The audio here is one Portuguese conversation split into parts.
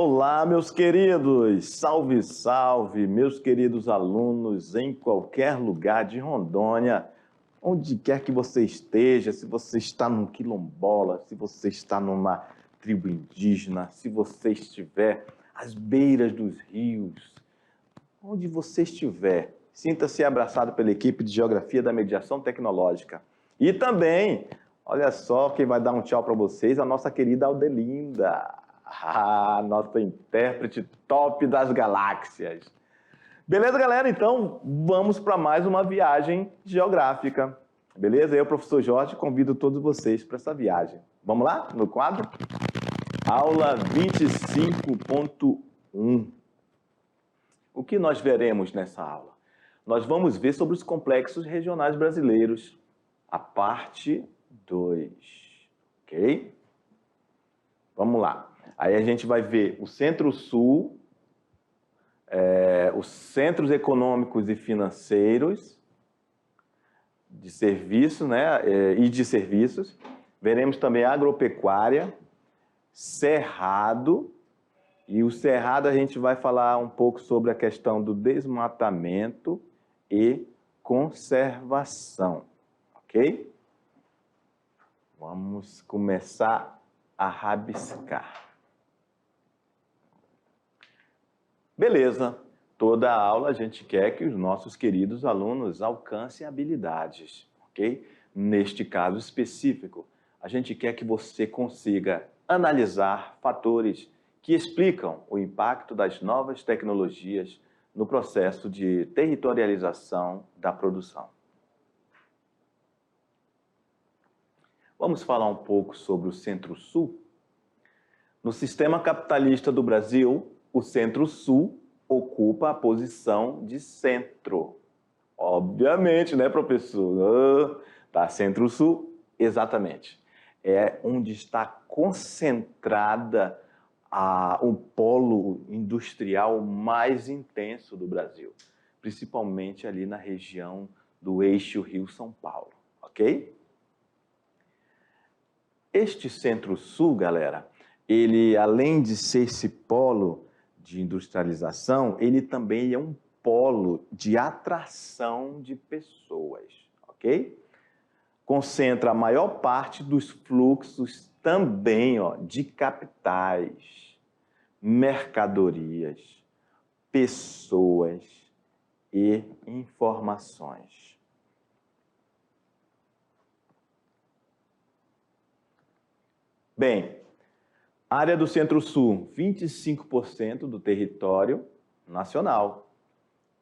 Olá, meus queridos! Salve, salve, meus queridos alunos em qualquer lugar de Rondônia, onde quer que você esteja, se você está num quilombola, se você está numa tribo indígena, se você estiver às beiras dos rios, onde você estiver, sinta-se abraçado pela equipe de Geografia da Mediação Tecnológica. E também, olha só quem vai dar um tchau para vocês, a nossa querida Aldelinda. Nossa intérprete top das galáxias. Beleza, galera? Então, vamos para mais uma viagem geográfica. Beleza? Eu, professor Jorge, convido todos vocês para essa viagem. Vamos lá? No quadro? Aula 25.1. O que nós veremos nessa aula? Nós vamos ver sobre os complexos regionais brasileiros, a parte 2. Ok? Vamos lá. Aí a gente vai ver o Centro-Sul, os centros econômicos e financeiros de serviço, né, e de serviços. Veremos também a agropecuária, cerrado, e o cerrado a gente vai falar um pouco sobre a questão do desmatamento e conservação, ok? Vamos começar a rabiscar. Beleza, toda a aula a gente quer que os nossos queridos alunos alcancem habilidades, ok? Neste caso específico, a gente quer que você consiga analisar fatores que explicam o impacto das novas tecnologias no processo de territorialização da produção. Vamos falar um pouco sobre o Centro-Sul? No sistema capitalista do Brasil, o Centro-Sul ocupa a posição de centro. Obviamente, né, professor? Tá, Centro-Sul, exatamente. É onde está concentrada o polo industrial mais intenso do Brasil, principalmente ali na região do eixo Rio-São Paulo, ok? Este Centro-Sul, galera, ele, além de ser esse polo de industrialização, ele também é um polo de atração de pessoas, ok? Concentra a maior parte dos fluxos também, de capitais, mercadorias, pessoas e informações. Bem, área do Centro-Sul, 25% do território nacional.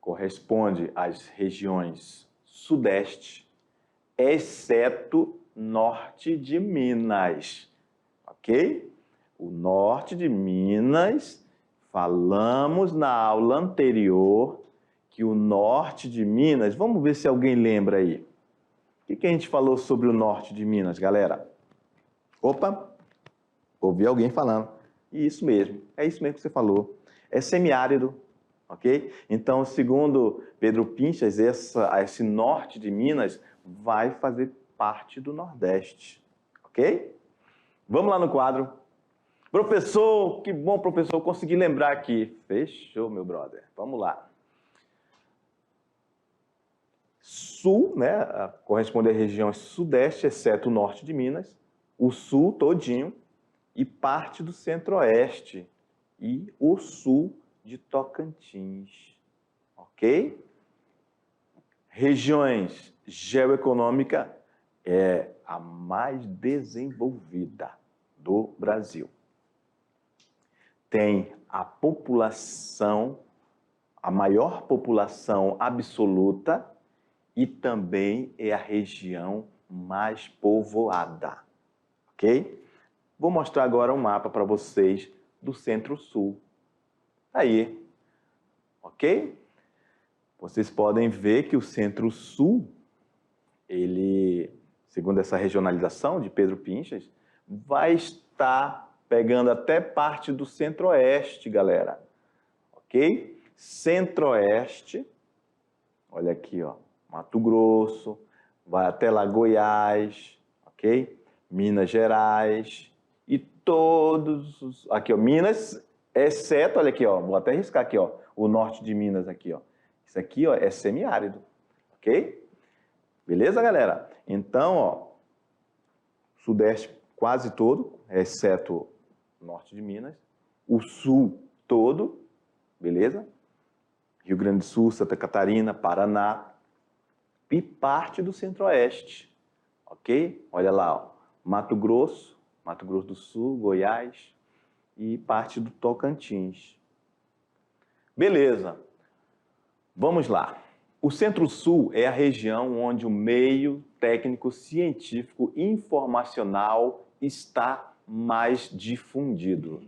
Corresponde às regiões Sudeste, exceto Norte de Minas. Ok? O Norte de Minas, falamos na aula anterior que o Norte de Minas, vamos ver se alguém lembra aí. O que a gente falou sobre o Norte de Minas, galera? Opa! Ouvi alguém falando. Isso mesmo, é isso mesmo que você falou. É semiárido, ok? Então, segundo Pedro Pinchas, esse norte de Minas vai fazer parte do Nordeste, ok? Vamos lá no quadro. Professor, que bom, professor, consegui lembrar aqui. Fechou, meu brother. Vamos lá. Sul, né, corresponde à região Sudeste, exceto o Norte de Minas. O Sul todinho. E parte do Centro-Oeste e o Sul de Tocantins, ok? Regiões geoeconômica é a mais desenvolvida do Brasil. Tem a população, a maior população absoluta e também é a região mais povoada, ok? Vou mostrar agora um mapa para vocês do Centro-Sul. Aí, ok? Vocês podem ver que o Centro-Sul, ele, segundo essa regionalização de Pedro Pinchas, vai estar pegando até parte do Centro-Oeste, galera. Ok? Centro-Oeste, olha aqui, Mato Grosso, vai até lá Goiás, ok? Minas Gerais. E todos os... Aqui, Minas exceto, olha aqui, ó, vou até riscar aqui, ó, o norte de Minas aqui, ó. Isso aqui, ó, é semiárido, ok? Beleza, galera? Então, ó, sudeste quase todo, exceto o norte de Minas, o sul todo, beleza? Rio Grande do Sul, Santa Catarina, Paraná e parte do centro-oeste, ok? Olha lá, ó, Mato Grosso do Sul, Goiás e parte do Tocantins. Beleza, vamos lá. O Centro-Sul é a região onde o meio técnico, científico e informacional está mais difundido.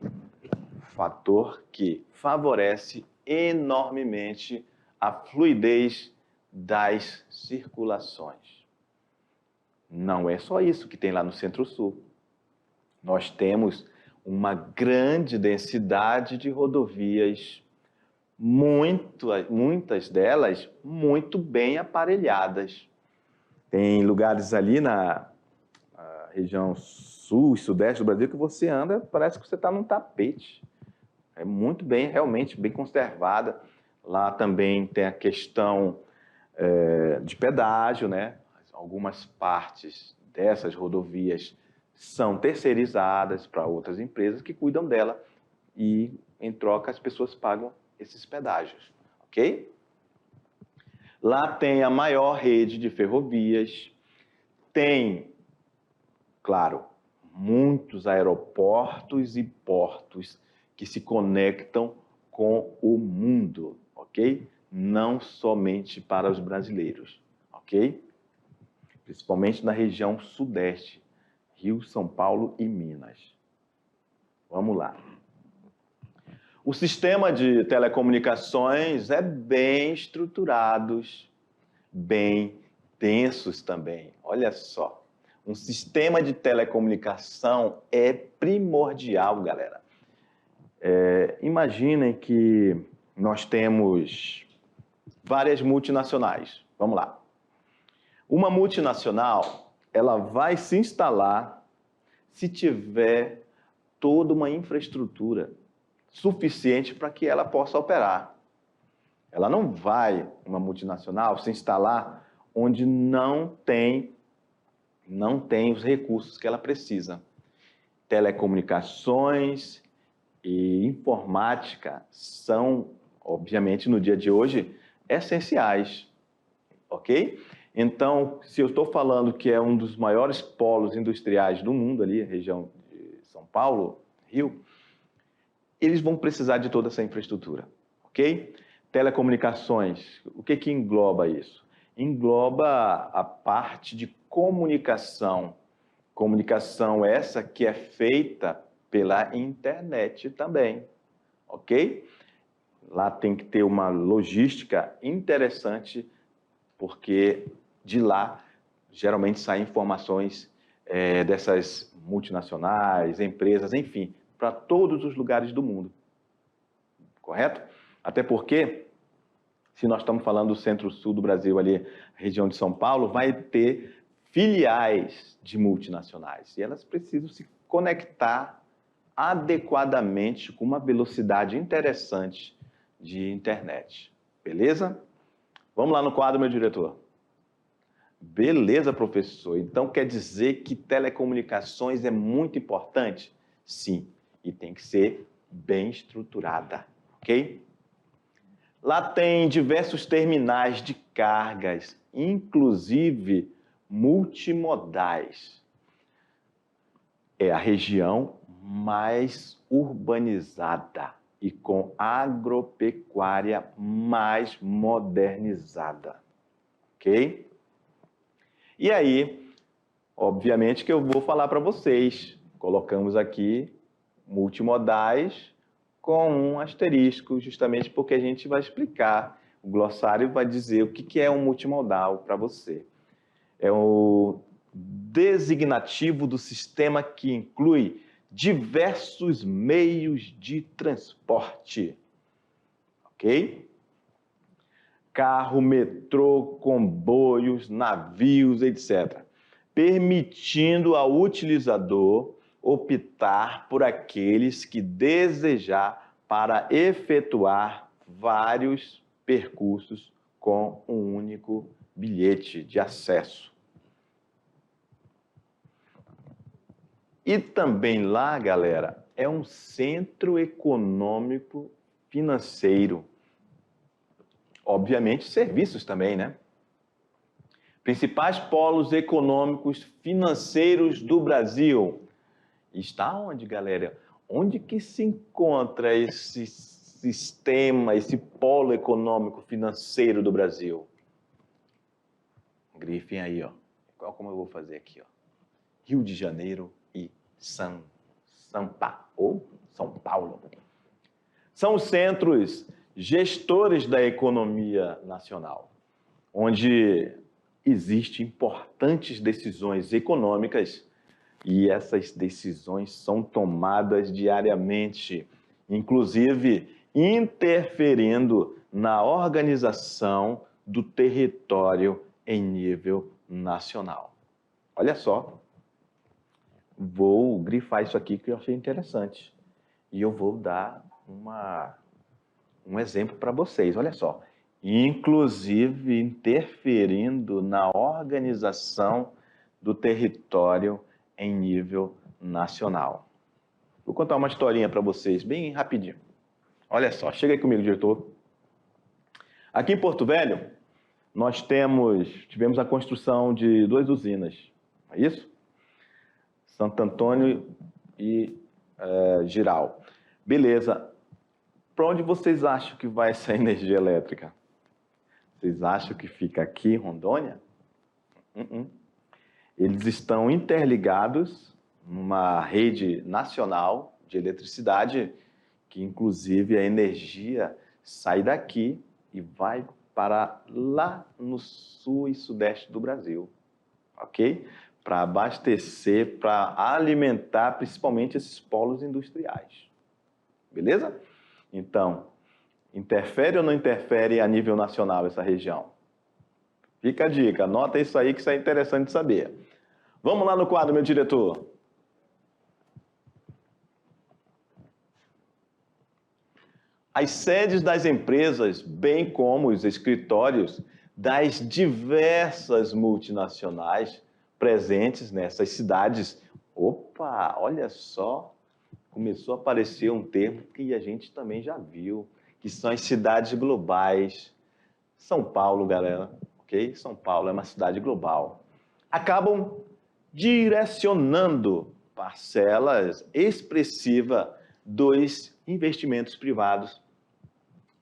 Fator que favorece enormemente a fluidez das circulações. Não é só isso que tem lá no Centro-Sul. Nós temos uma grande densidade de rodovias, muitas delas muito bem aparelhadas. Tem lugares ali na região sul e sudeste do Brasil que você anda, parece que você está num tapete. É muito bem, realmente, bem conservada. Lá também tem a questão de pedágio, né? Algumas partes dessas rodovias são terceirizadas para outras empresas que cuidam dela e, em troca, as pessoas pagam esses pedágios, ok? Lá tem a maior rede de ferrovias, tem, claro, muitos aeroportos e portos que se conectam com o mundo, ok? Não somente para os brasileiros, ok? Principalmente na região sudeste, Rio, São Paulo e Minas. Vamos lá. O sistema de telecomunicações é bem estruturado, bem densos também. Olha só, um sistema de telecomunicação é primordial, galera. Imaginem que nós temos várias multinacionais. Vamos lá. Uma multinacional, ela vai se instalar se tiver toda uma infraestrutura suficiente para que ela possa operar. Ela não vai, uma multinacional, se instalar onde não tem os recursos que ela precisa. Telecomunicações e informática são, obviamente, no dia de hoje, essenciais, ok? Então, se eu estou falando que é um dos maiores polos industriais do mundo ali, a região de São Paulo, Rio, eles vão precisar de toda essa infraestrutura, ok? Telecomunicações, o que engloba isso? Engloba a parte de comunicação. Comunicação essa que é feita pela internet também, ok? Lá tem que ter uma logística interessante, porque de lá geralmente saem informações dessas multinacionais, empresas, enfim, para todos os lugares do mundo, correto? Até porque, se nós estamos falando do centro-sul do Brasil, ali, região de São Paulo, vai ter filiais de multinacionais e elas precisam se conectar adequadamente com uma velocidade interessante de internet, beleza? Vamos lá no quadro, meu diretor. Beleza, professor. Então quer dizer que telecomunicações é muito importante? Sim, e tem que ser bem estruturada, ok? Lá tem diversos terminais de cargas, inclusive multimodais. É a região mais urbanizada e com agropecuária mais modernizada, ok? E aí, obviamente que eu vou falar para vocês, colocamos aqui multimodais com um asterisco, justamente porque a gente vai explicar, o glossário vai dizer o que é um multimodal para você. É o designativo do sistema que inclui diversos meios de transporte, ok? Carro, metrô, comboios, navios, etc., permitindo ao utilizador optar por aqueles que desejar para efetuar vários percursos com um único bilhete de acesso. E também lá, galera, é um centro econômico financeiro. Obviamente, serviços também, né? Principais polos econômicos financeiros do Brasil. Está onde, galera? Onde que se encontra esse sistema, esse polo econômico financeiro do Brasil? Grifem aí, ó. Igual como eu vou fazer aqui, ó. Rio de Janeiro e São Paulo. São os centros gestores da economia nacional, onde existem importantes decisões econômicas e essas decisões são tomadas diariamente, inclusive interferindo na organização do território em nível nacional. Olha só, vou grifar isso aqui que eu achei interessante e eu vou dar um exemplo para vocês. Olha só, inclusive interferindo na organização do território em nível nacional. Vou contar uma historinha para vocês, bem rapidinho. Olha só, chega aí comigo, diretor. Aqui em Porto Velho, nós tivemos a construção de 2 usinas, não é isso? Santo Antônio e Giral. Beleza. Para onde vocês acham que vai essa energia elétrica? Vocês acham que fica aqui em Rondônia? Eles estão interligados numa rede nacional de eletricidade, que inclusive a energia sai daqui e vai para lá no sul e sudeste do Brasil, ok? Para abastecer, para alimentar principalmente esses polos industriais, beleza? Então, interfere ou não interfere a nível nacional essa região? Fica a dica, anota isso aí que isso é interessante de saber. Vamos lá no quadro, meu diretor. As sedes das empresas, bem como os escritórios das diversas multinacionais presentes nessas cidades. Opa, olha só, começou a aparecer um termo que a gente também já viu, que são as cidades globais. São Paulo, galera, ok? São Paulo é uma cidade global. Acabam direcionando parcelas expressivas dos investimentos privados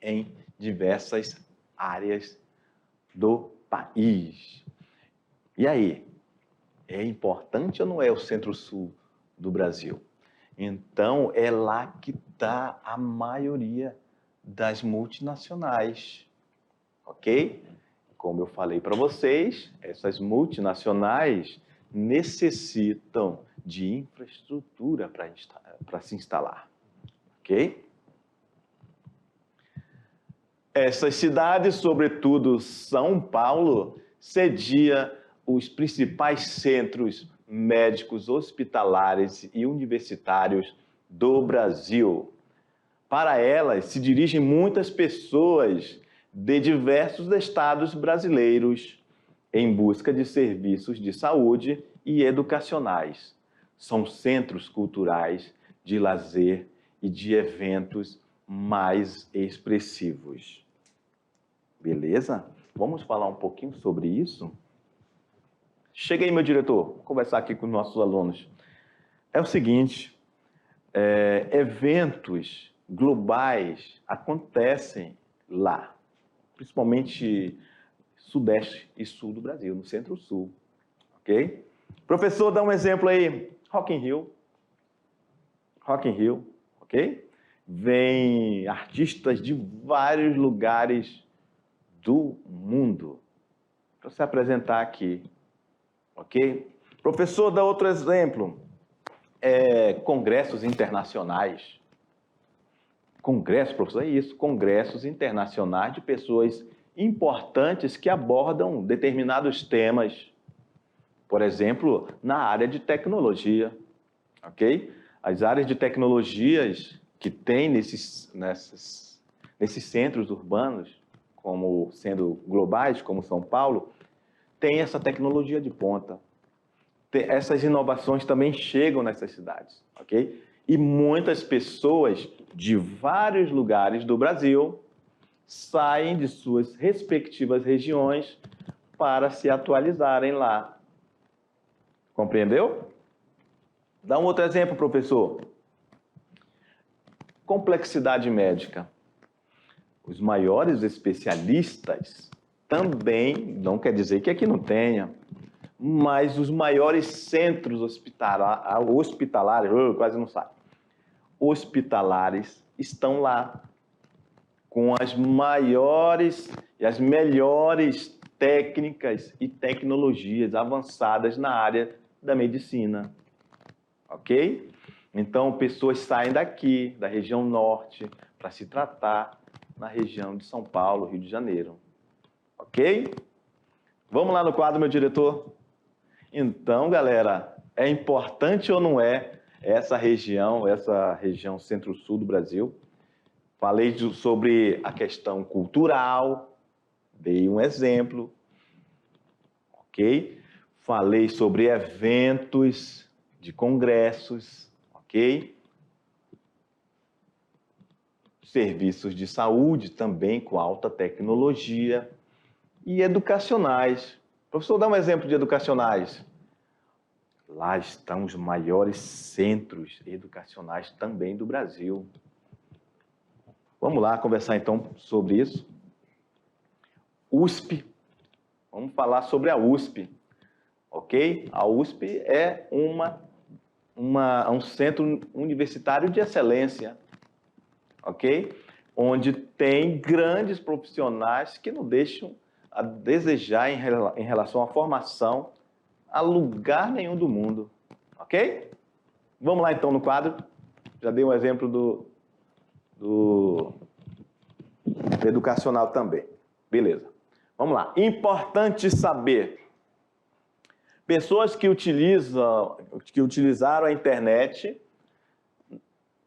em diversas áreas do país. E aí, é importante ou não é o centro-sul do Brasil? Então, é lá que está a maioria das multinacionais, ok? Como eu falei para vocês, essas multinacionais necessitam de infraestrutura para se instalar, ok? Essas cidades, sobretudo São Paulo, cedia os principais centros médicos, hospitalares e universitários do Brasil. Para elas se dirigem muitas pessoas de diversos estados brasileiros em busca de serviços de saúde e educacionais. São centros culturais, de lazer e de eventos mais expressivos. Beleza? Vamos falar um pouquinho sobre isso? Chega aí, meu diretor, vou conversar aqui com os nossos alunos. É o seguinte, eventos globais acontecem lá, principalmente sudeste e sul do Brasil, no centro-sul, ok? Professor, dá um exemplo aí, Rock in Rio, ok? Vem artistas de vários lugares do mundo para se apresentar aqui, ok? Professor, dá outro exemplo, congressos internacionais. Congresso, professor, é isso, congressos internacionais de pessoas importantes que abordam determinados temas, por exemplo, na área de tecnologia, ok? As áreas de tecnologias que tem nesses centros urbanos, como sendo globais, como São Paulo, tem essa tecnologia de ponta. Essas inovações também chegam nessas cidades, ok? E muitas pessoas de vários lugares do Brasil saem de suas respectivas regiões para se atualizarem lá. Compreendeu? Dá um outro exemplo, professor. Complexidade médica. Os maiores especialistas também, não quer dizer que aqui não tenha, mas os maiores centros hospitalares, quase não sai, hospitalares estão lá, com as maiores e as melhores técnicas e tecnologias avançadas na área da medicina, ok? Então, pessoas saem daqui, da região norte, para se tratar na região de São Paulo, Rio de Janeiro, ok? Vamos lá no quadro, meu diretor? Então, galera, é importante ou não é essa região centro-sul do Brasil? Falei sobre a questão cultural, dei um exemplo, ok? Falei sobre eventos de congressos, ok? Serviços de saúde também com alta tecnologia e educacionais. Professor, dá um exemplo de educacionais. Lá estão os maiores centros educacionais também do Brasil. Vamos lá conversar então sobre isso. USP, vamos falar sobre a USP, ok? A USP é um centro universitário de excelência, ok? Onde tem grandes profissionais que não deixam a desejar em relação à formação a lugar nenhum do mundo, ok? Vamos lá então no quadro. Já dei um exemplo do educacional também. Beleza. Vamos lá. Importante saber. Pessoas que utilizaram a internet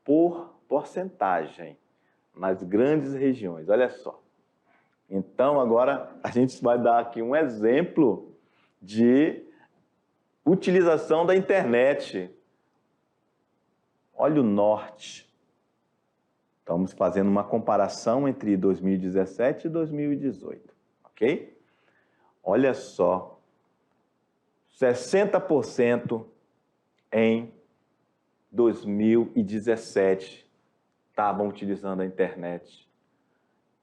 por porcentagem nas grandes regiões. Olha só. Então, agora a gente vai dar aqui um exemplo de utilização da internet. Olha o norte. Estamos fazendo uma comparação entre 2017 e 2018, ok? Olha só, 60% em 2017 estavam utilizando a internet,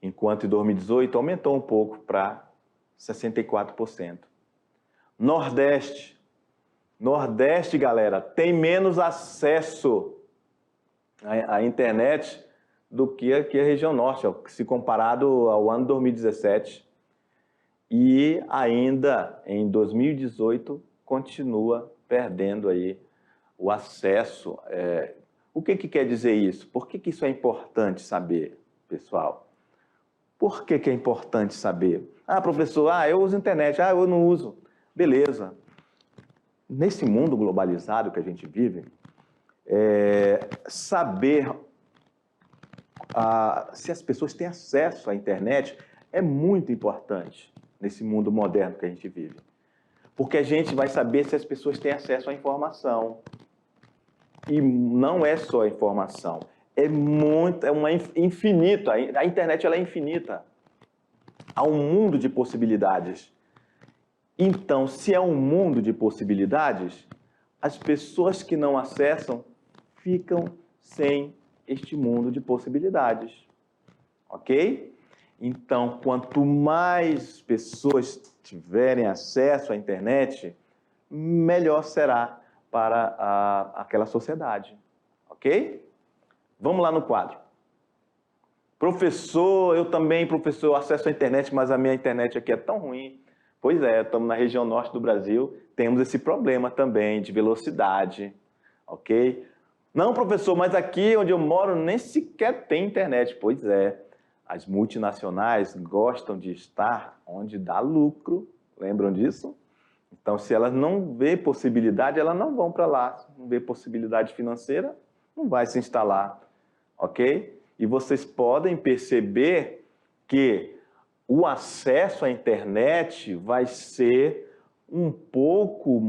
enquanto em 2018 aumentou um pouco para 64%. Nordeste, galera, tem menos acesso à internet do que aqui a região norte, se comparado ao ano 2017. E ainda em 2018 continua perdendo aí o acesso. O que quer dizer isso? Por que isso é importante saber, pessoal? Por que é importante saber? Ah, professor, eu uso internet, eu não uso. Beleza. Nesse mundo globalizado que a gente vive, saber se as pessoas têm acesso à internet é muito importante nesse mundo moderno que a gente vive. Porque a gente vai saber se as pessoas têm acesso à informação. E não é só a informação, é uma infinita. A internet ela é infinita. Há um mundo de possibilidades. Então, se é um mundo de possibilidades, as pessoas que não acessam ficam sem este mundo de possibilidades, ok? Então, quanto mais pessoas tiverem acesso à internet, melhor será para aquela sociedade, ok? Vamos lá no quadro. Professor, eu acesso à internet, mas a minha internet aqui é tão ruim. Pois é, estamos na região norte do Brasil, temos esse problema também de velocidade, ok? Não, professor, mas aqui onde eu moro nem sequer tem internet. Pois é, as multinacionais gostam de estar onde dá lucro, lembram disso? Então, se elas não vê possibilidade, elas não vão para lá. Se não vê possibilidade financeira, não vai se instalar, ok? E vocês podem perceber que o acesso à internet vai ser um pouco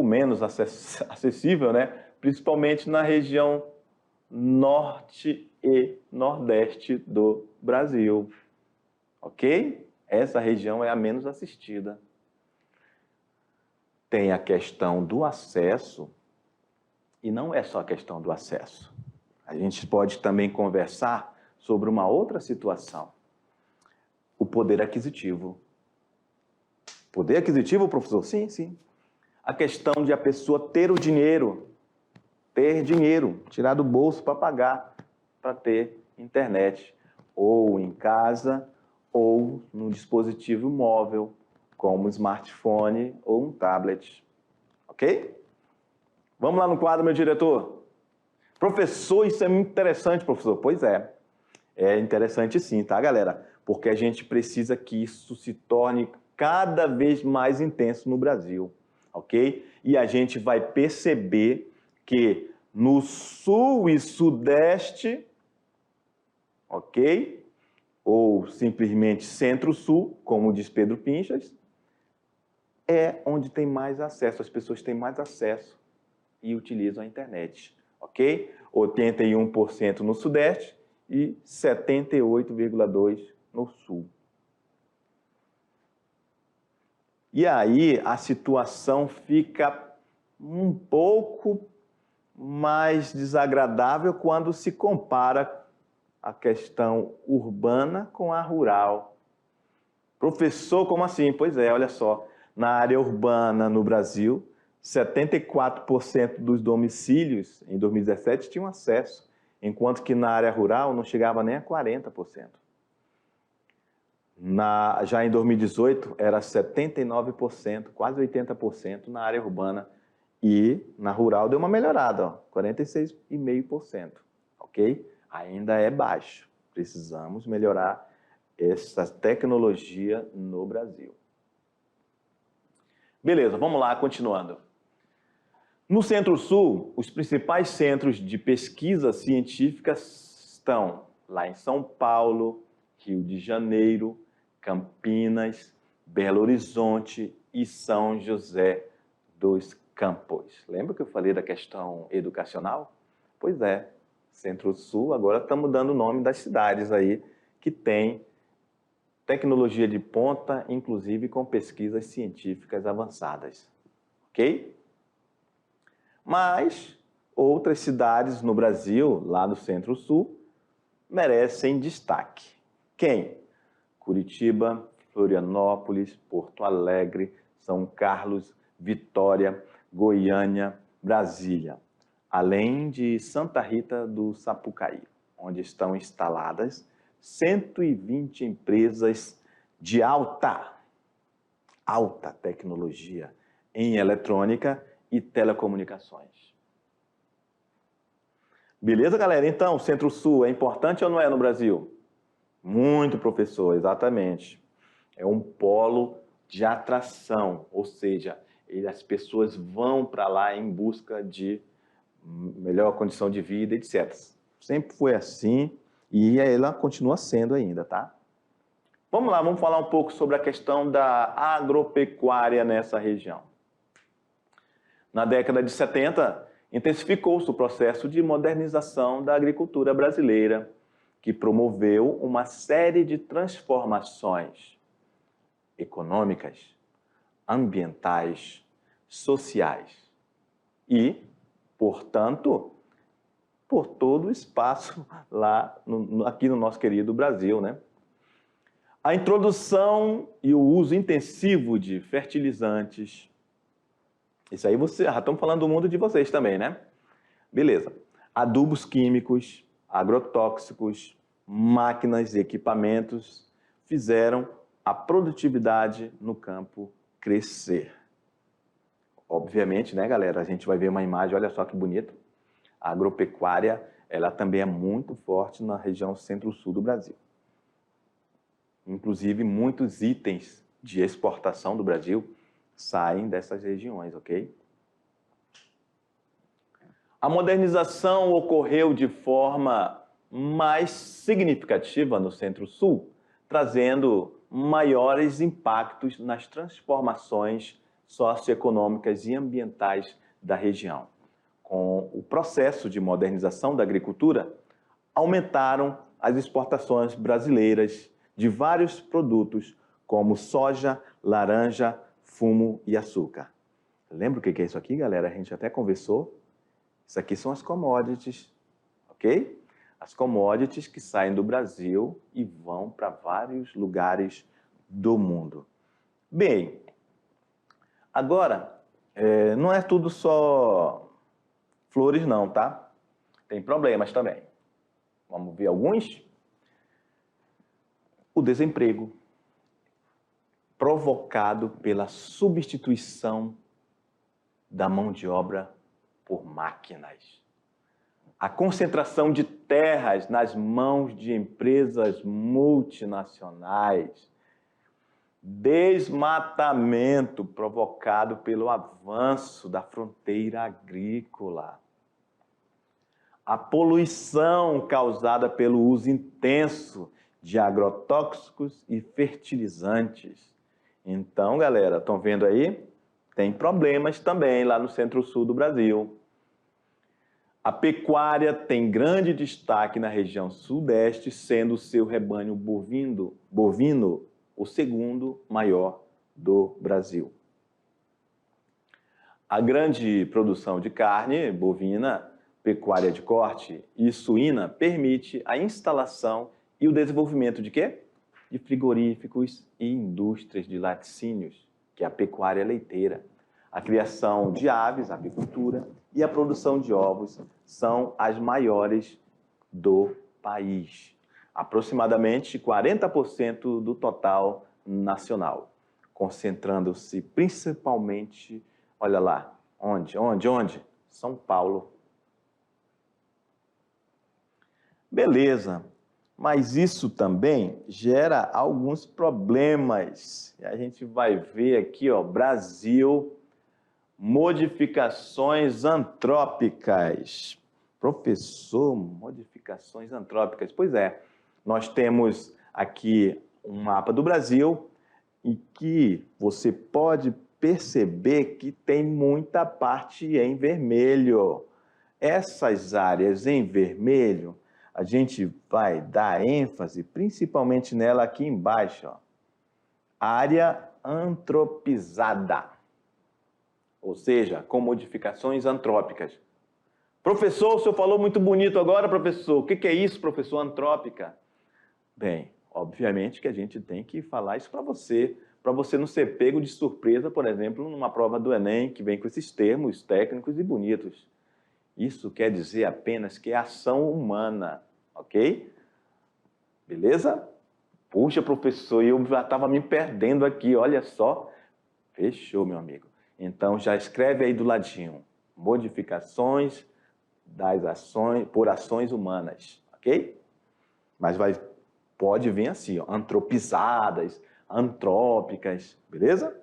menos acessível, né? Principalmente na região norte e nordeste do Brasil, ok? Essa região é a menos assistida. Tem a questão do acesso, e não é só a questão do acesso. A gente pode também conversar sobre uma outra situação, o poder aquisitivo. Poder aquisitivo, professor? Sim, sim. A questão de a pessoa ter dinheiro, tirar do bolso para pagar, para ter internet, ou em casa, ou no dispositivo móvel, como um smartphone ou um tablet. Ok? Vamos lá no quadro, meu diretor. Professor, isso é muito interessante, professor. Pois é. É interessante sim, tá, galera? Porque a gente precisa que isso se torne cada vez mais intenso no Brasil, ok? E a gente vai perceber que no sul e sudeste, ok? Ou simplesmente centro-sul, como diz Pedro Pinchas, é onde tem mais acesso, as pessoas têm mais acesso e utilizam a internet, ok? 81% no sudeste e 78,2% no sul. E aí a situação fica um pouco mais desagradável quando se compara a questão urbana com a rural. Professor, como assim? Pois é, olha só, na área urbana no Brasil, 74% dos domicílios em 2017 tinham acesso, enquanto que na área rural não chegava nem a 40%. Já em 2018 era 79%, quase 80% na área urbana, e na rural deu uma melhorada, 46,5%, ok? Ainda é baixo, precisamos melhorar essa tecnologia no Brasil. Beleza, vamos lá, continuando. No Centro-Sul, os principais centros de pesquisa científica estão lá em São Paulo, Rio de Janeiro, Campinas, Belo Horizonte e São José dos Campos. Lembra que eu falei da questão educacional? Pois é, Centro-Sul, agora estamos dando o nome das cidades aí que tem tecnologia de ponta, inclusive com pesquisas científicas avançadas, ok? Mas outras cidades no Brasil, lá no Centro-Sul, merecem destaque. Quem? Curitiba, Florianópolis, Porto Alegre, São Carlos, Vitória, Goiânia, Brasília, além de Santa Rita do Sapucaí, onde estão instaladas 120 empresas de alta tecnologia em eletrônica e telecomunicações. Beleza, galera? Então, Centro-Sul é importante ou não é no Brasil? Muito, professor, exatamente. É um polo de atração, ou seja, as pessoas vão para lá em busca de melhor condição de vida, etc. Sempre foi assim e ela continua sendo ainda, tá? Vamos lá, vamos falar um pouco sobre a questão da agropecuária nessa região. Na década de 70, intensificou-se o processo de modernização da agricultura brasileira, que promoveu uma série de transformações econômicas, ambientais, sociais e, portanto, por todo o espaço lá aqui no nosso querido Brasil, né? A introdução e o uso intensivo de fertilizantes. Isso aí já estamos falando do mundo de vocês também, né? Beleza. Adubos químicos, agrotóxicos, máquinas e equipamentos fizeram a produtividade no campo crescer. Obviamente, né, galera? A gente vai ver uma imagem, olha só que bonito. A agropecuária, ela também é muito forte na região centro-sul do Brasil. Inclusive, muitos itens de exportação do Brasil saem dessas regiões, ok? A modernização ocorreu de forma mais significativa no Centro-Sul, trazendo maiores impactos nas transformações socioeconômicas e ambientais da região. Com o processo de modernização da agricultura, aumentaram as exportações brasileiras de vários produtos, como soja, laranja, fumo e açúcar. Lembra o que é isso aqui, galera? A gente até conversou. Isso aqui são as commodities, ok? As commodities que saem do Brasil e vão para vários lugares do mundo. Bem, agora, não é tudo só flores não, tá? Tem problemas também. Vamos ver alguns? O desemprego, provocado pela substituição da mão de obra por máquinas. A concentração de terras nas mãos de empresas multinacionais. Desmatamento provocado pelo avanço da fronteira agrícola. A poluição causada pelo uso intenso de agrotóxicos e fertilizantes. Então, galera, estão vendo aí? Tem problemas também lá no Centro-Sul do Brasil. A pecuária tem grande destaque na região sudeste, sendo o seu rebanho bovino o segundo maior do Brasil. A grande produção de carne bovina, pecuária de corte e suína permite a instalação e o desenvolvimento de quê? De frigoríficos e indústrias de laticínios, que é a pecuária leiteira. A criação de aves, a apicultura, e a produção de ovos são as maiores do país. Aproximadamente 40% do total nacional, concentrando-se principalmente, olha lá, onde? São Paulo. Beleza, mas isso também gera alguns problemas. A gente vai ver aqui, ó, Brasil, modificações antrópicas. Professor, modificações antrópicas. Pois é, nós temos aqui um mapa do Brasil e que você pode perceber que tem muita parte em vermelho. Essas áreas em vermelho, a gente vai dar ênfase principalmente nela aqui embaixo, ó. Área antropizada, ou seja, com modificações antrópicas. Professor, o senhor falou muito bonito agora, professor. O que é isso, professor, antrópica? Bem, obviamente que a gente tem que falar isso para você não ser pego de surpresa, por exemplo, numa prova do Enem, que vem com esses termos técnicos e bonitos. Isso quer dizer apenas que é ação humana, ok? Beleza? Puxa, professor, eu já estava me perdendo aqui, olha só. Fechou, meu amigo. Então, já escreve aí do ladinho. Modificações das ações, por ações humanas, ok? Mas pode vir assim, ó, antropizadas, antrópicas, beleza?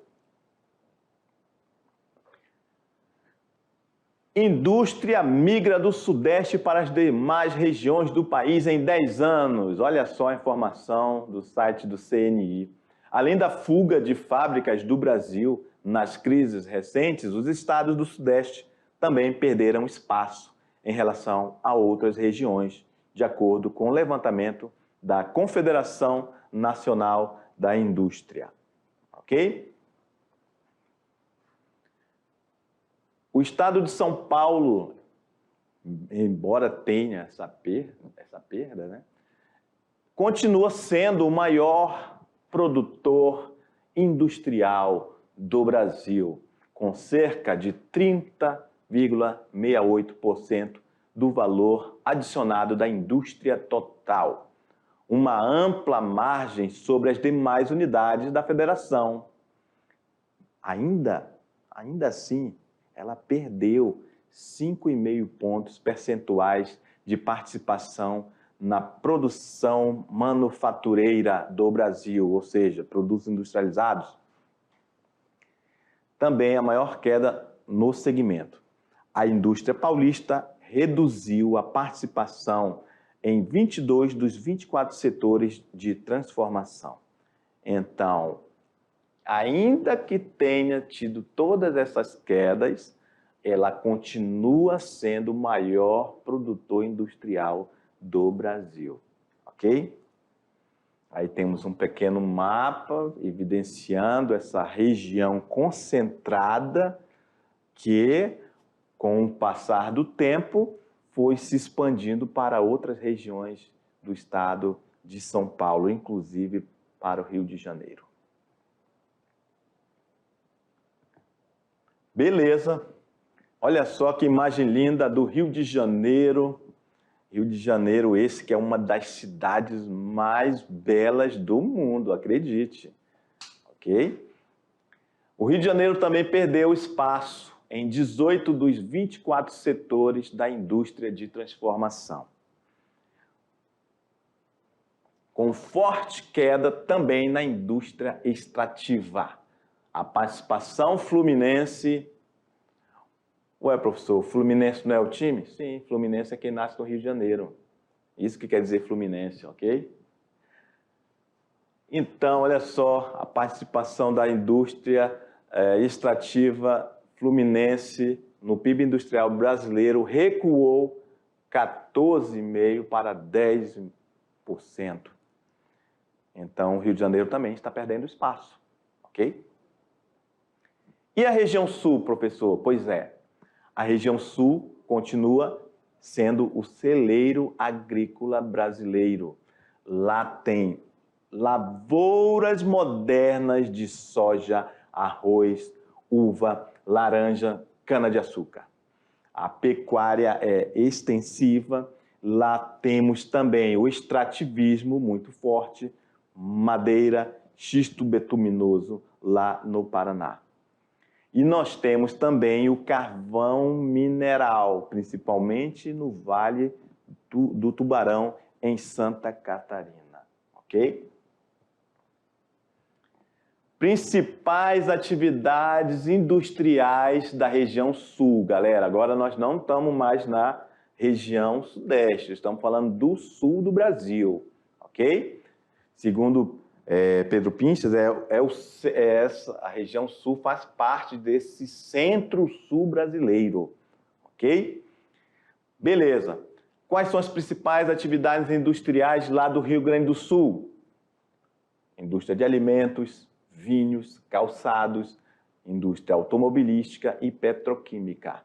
Indústria migra do Sudeste para as demais regiões do país em 10 anos. Olha só a informação do site do CNI. Além da fuga de fábricas do Brasil nas crises recentes, os estados do Sudeste também perderam espaço em relação a outras regiões, de acordo com o levantamento da Confederação Nacional da Indústria. Ok? O estado de São Paulo, embora tenha essa perda, né, continua sendo o maior produtor industrial do Brasil, com cerca de 30,68% do valor adicionado da indústria total. Uma ampla margem sobre as demais unidades da federação. Ainda assim, ela perdeu 5,5 pontos percentuais de participação na produção manufatureira do Brasil, ou seja, produtos industrializados. Também a maior queda no segmento. a indústria paulista reduziu a participação em 22 dos 24 setores de transformação. Então, ainda que tenha tido todas essas quedas, ela continua sendo o maior produtor industrial do Brasil, ok? Aí temos um pequeno mapa evidenciando essa região concentrada que, com o passar do tempo, foi se expandindo para outras regiões do estado de São Paulo, inclusive para o Rio de Janeiro. Beleza. Olha só que imagem linda do Rio de Janeiro. Rio de Janeiro, esse que é uma das cidades mais belas do mundo, acredite. Ok? O Rio de Janeiro também perdeu espaço em 18 dos 24 setores da indústria de transformação, com forte queda também na indústria extrativa. A participação fluminense... Ué, professor, Fluminense não é o time? Sim, Fluminense é quem nasce no Rio de Janeiro. Isso que quer dizer Fluminense, ok? Então, olha só, a participação da indústria extrativa fluminense no PIB industrial brasileiro recuou 14,5% para 10%. Então, o Rio de Janeiro também está perdendo espaço, ok? E a região sul, professor? Pois é, a região sul continua sendo o celeiro agrícola brasileiro. Lá tem lavouras modernas de soja, arroz, uva, laranja, cana-de-açúcar. A pecuária é extensiva. Lá temos também o extrativismo muito forte, madeira, xisto betuminoso lá no Paraná. E nós temos também o carvão mineral, principalmente no Vale do Tubarão, em Santa Catarina, ok? Principais atividades industriais da região sul, galera. Agora nós não estamos mais na região sudeste, estamos falando do sul do Brasil, ok? Segundo Pedro Pinchas, a região sul faz parte desse centro-sul brasileiro, ok? Beleza. Quais são as principais atividades industriais lá do Rio Grande do Sul? Indústria de alimentos, vinhos, calçados, indústria automobilística e petroquímica.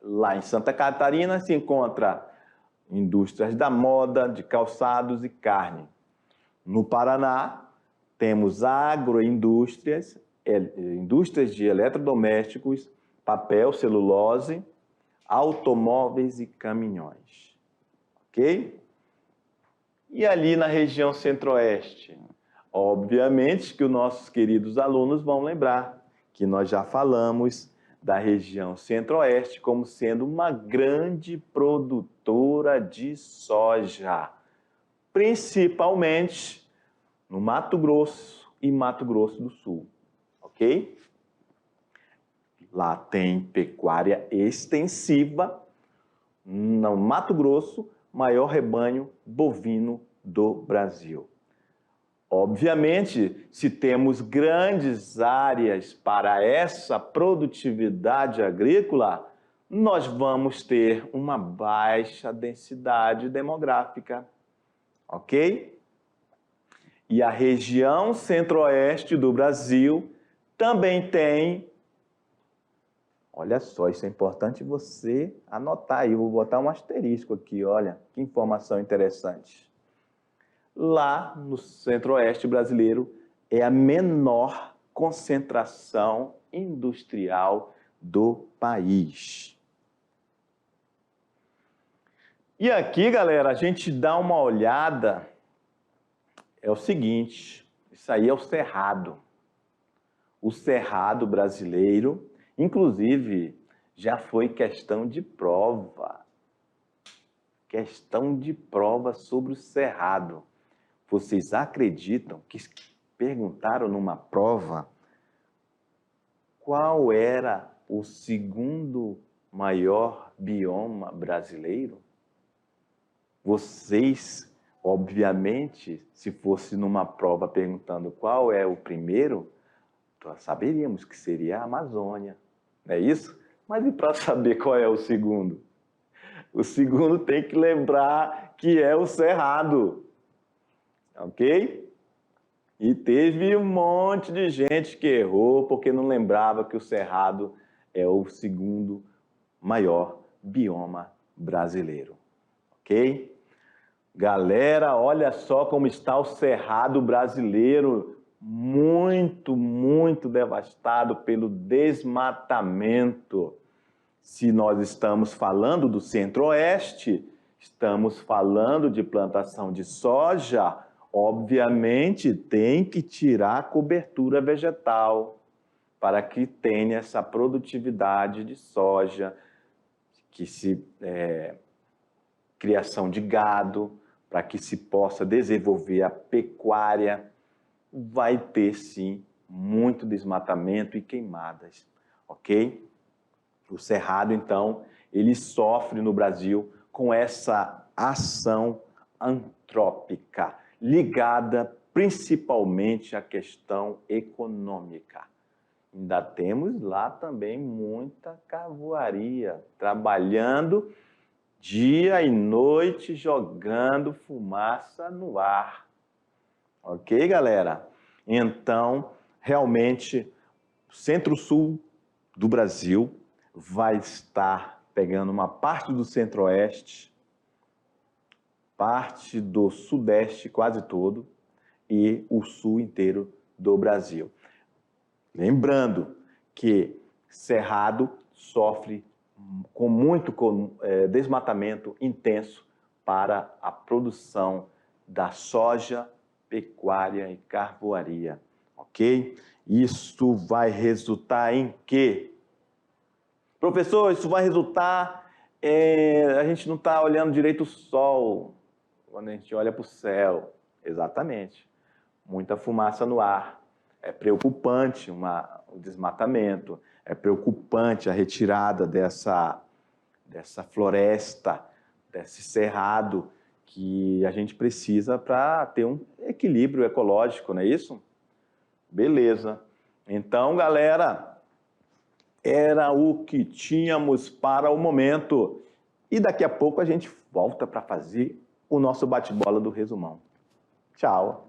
Lá em Santa Catarina se encontra indústrias da moda, de calçados e carne. No Paraná, temos agroindústrias, indústrias de eletrodomésticos, papel, celulose, automóveis e caminhões. Ok? E ali na região centro-oeste? Obviamente que os nossos queridos alunos vão lembrar que nós já falamos da região centro-oeste como sendo uma grande produtora de soja, principalmente no Mato Grosso e Mato Grosso do Sul, ok? Lá tem pecuária extensiva, no Mato Grosso, maior rebanho bovino do Brasil. Obviamente, se temos grandes áreas para essa produtividade agrícola, nós vamos ter uma baixa densidade demográfica, ok? E a região centro-oeste do Brasil também tem... Olha só, isso é importante você anotar aí. Eu vou botar um asterisco aqui, olha, que informação interessante. Lá no centro-oeste brasileiro é a menor concentração industrial do país. E aqui, galera, a gente dá uma olhada, é o seguinte, isso aí é o Cerrado. O Cerrado brasileiro, inclusive, já foi questão de prova. Questão de prova sobre o Cerrado. Vocês acreditam que perguntaram numa prova qual era o segundo maior bioma brasileiro? Vocês, obviamente, se fosse numa prova perguntando qual é o primeiro, nós saberíamos que seria a Amazônia, não é isso? Mas e para saber qual é o segundo? O segundo tem que lembrar que é o Cerrado, ok? E teve um monte de gente que errou porque não lembrava que o Cerrado é o segundo maior bioma brasileiro, ok? Galera, olha só como está o Cerrado brasileiro, muito devastado pelo desmatamento. Se nós estamos falando do Centro-Oeste, estamos falando de plantação de soja, obviamente tem que tirar a cobertura vegetal para que tenha essa produtividade de soja, criação de gado, para que se possa desenvolver a pecuária. Vai ter, sim, muito desmatamento e queimadas, ok? O Cerrado, então, ele sofre no Brasil com essa ação antrópica, ligada principalmente à questão econômica. Ainda temos lá também muita carvoaria, trabalhando dia e noite, jogando fumaça no ar. Ok, galera? Então, realmente, o Centro-Sul do Brasil vai estar pegando uma parte do Centro-Oeste, parte do Sudeste quase todo e o Sul inteiro do Brasil. Lembrando que Cerrado sofre com muito desmatamento intenso para a produção da soja, pecuária e carvoaria, ok? Isso vai resultar em quê? Professor, isso vai resultar a gente não está olhando direito o sol quando a gente olha para o céu. Exatamente. Muita fumaça no ar. É preocupante o desmatamento, é preocupante a retirada dessa floresta, desse cerrado que a gente precisa para ter um equilíbrio ecológico, não é isso? Beleza. Então, galera, era o que tínhamos para o momento. E daqui a pouco a gente volta para fazer o nosso bate-bola do resumão. Tchau!